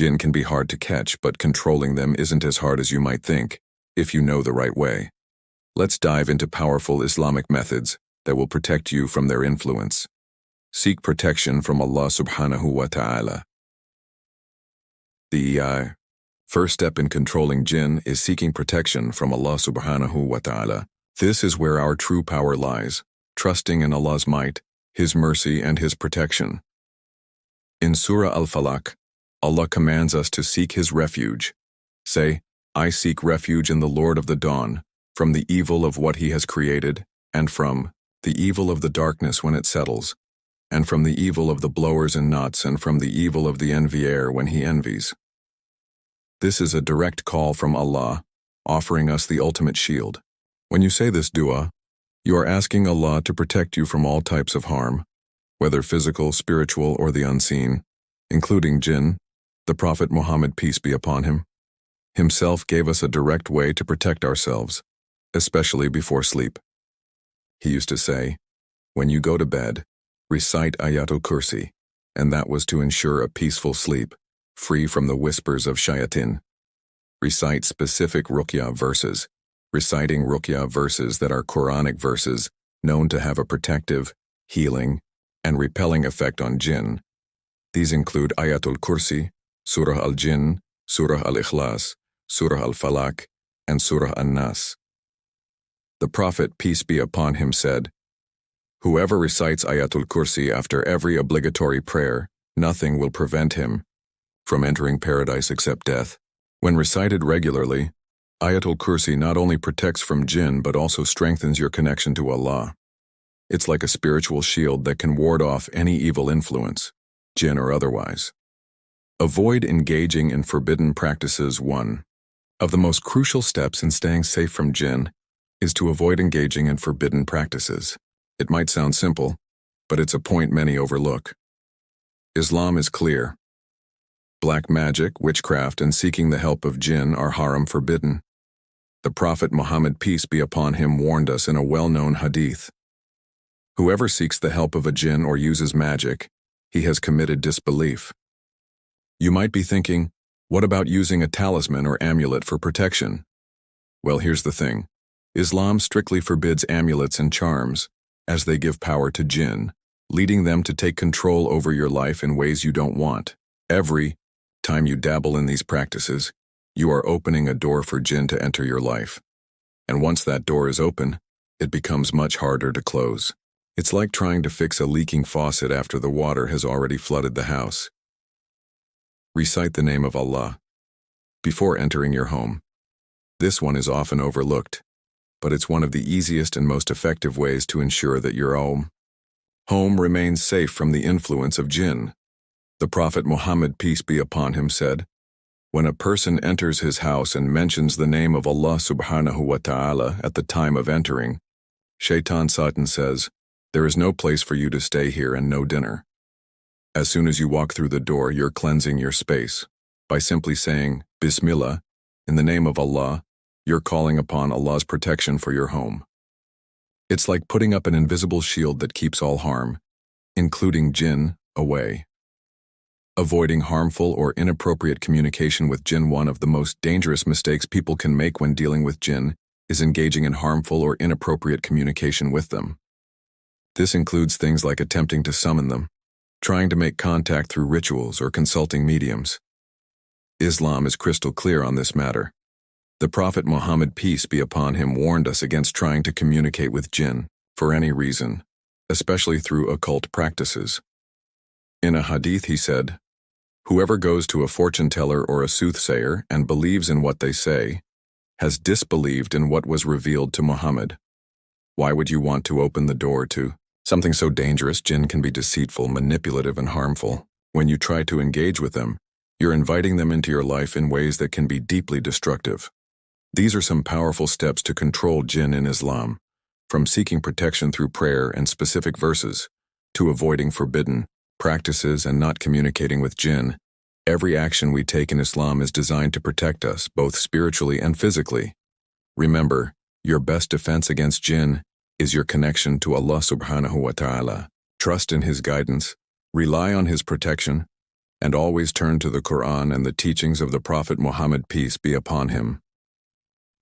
Jinn can be hard to catch, but controlling them isn't as hard as you might think, if you know the right way. Let's dive into powerful Islamic methods that will protect you from their influence. Seek protection from Allah subhanahu wa ta'ala. The first step in controlling jinn is seeking protection from Allah subhanahu wa ta'ala. This is where our true power lies, trusting in Allah's might, His mercy, and His protection. In Surah Al-Falaq, Allah commands us to seek His refuge. Say, I seek refuge in the Lord of the Dawn, from the evil of what He has created, and from the evil of the darkness when it settles, and from the evil of the blowers and knots, and from the evil of the envier when he envies. This is a direct call from Allah, offering us the ultimate shield. When you say this dua, you are asking Allah to protect you from all types of harm, whether physical, spiritual, or the unseen, including jinn. The Prophet Muhammad, peace be upon him, himself gave us a direct way to protect ourselves, especially before sleep. He used to say, when you go to bed, recite Ayat-ul-Kursi, and that was to ensure a peaceful sleep, free from the whispers of shayatin. Recite specific Ruqyah verses, reciting Ruqyah verses that are Quranic verses known to have a protective, healing, and repelling effect on jinn. These include Ayat-ul-Kursi, Surah Al-Jinn, Surah Al-Ikhlas, Surah Al-Falaq, and Surah An-Nas. The Prophet, peace be upon him, said, whoever recites Ayat-ul-Kursi after every obligatory prayer, nothing will prevent him from entering paradise except death. When recited regularly, Ayat-ul-Kursi not only protects from jinn but also strengthens your connection to Allah. It's like a spiritual shield that can ward off any evil influence, jinn or otherwise. Avoid engaging in forbidden practices. One of the most crucial steps in staying safe from jinn is to avoid engaging in forbidden practices. It might sound simple, but it's a point many overlook. Islam is clear. Black magic, witchcraft, and seeking the help of jinn are haram, forbidden. The Prophet Muhammad, peace be upon him, warned us in a well-known hadith. Whoever seeks the help of a jinn or uses magic, he has committed disbelief. You might be thinking, what about using a talisman or amulet for protection? Well, here's the thing. Islam strictly forbids amulets and charms, as they give power to jinn, leading them to take control over your life in ways you don't want. Every time you dabble in these practices, you are opening a door for jinn to enter your life. And once that door is open, it becomes much harder to close. It's like trying to fix a leaking faucet after the water has already flooded the house. Recite the name of Allah before entering your home. This one is often overlooked, but it's one of the easiest and most effective ways to ensure that your home remains safe from the influence of jinn. The Prophet Muhammad, peace be upon him, said, when a person enters his house and mentions the name of Allah subhanahu wa ta'ala at the time of entering, Satan says, there is no place for you to stay here and no dinner. As soon as you walk through the door, you're cleansing your space. By simply saying, Bismillah, in the name of Allah, you're calling upon Allah's protection for your home. It's like putting up an invisible shield that keeps all harm, including jinn, away. Avoiding harmful or inappropriate communication with jinn. One of the most dangerous mistakes people can make when dealing with jinn is engaging in harmful or inappropriate communication with them. This includes things like attempting to summon them, trying to make contact through rituals, or consulting mediums. Islam is crystal clear on this matter. The Prophet Muhammad, peace be upon him, warned us against trying to communicate with jinn for any reason, especially through occult practices. In a hadith he said, whoever goes to a fortune teller or a soothsayer and believes in what they say, has disbelieved in what was revealed to Muhammad. Why would you want to open the door to something so dangerous? Jinn can be deceitful, manipulative, and harmful. When you try to engage with them, you're inviting them into your life in ways that can be deeply destructive. These are some powerful steps to control jinn in Islam, from seeking protection through prayer and specific verses, to avoiding forbidden practices and not communicating with jinn. Every action we take in Islam is designed to protect us, both spiritually and physically. Remember, your best defense against jinn is your connection to Allah subhanahu wa ta'ala. Trust in His guidance, rely on His protection, and always turn to the Quran and the teachings of the Prophet Muhammad, peace be upon him.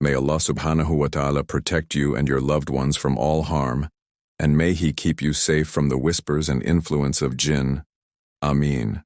May Allah subhanahu wa ta'ala protect you and your loved ones from all harm, and may He keep you safe from the whispers and influence of jinn. Ameen.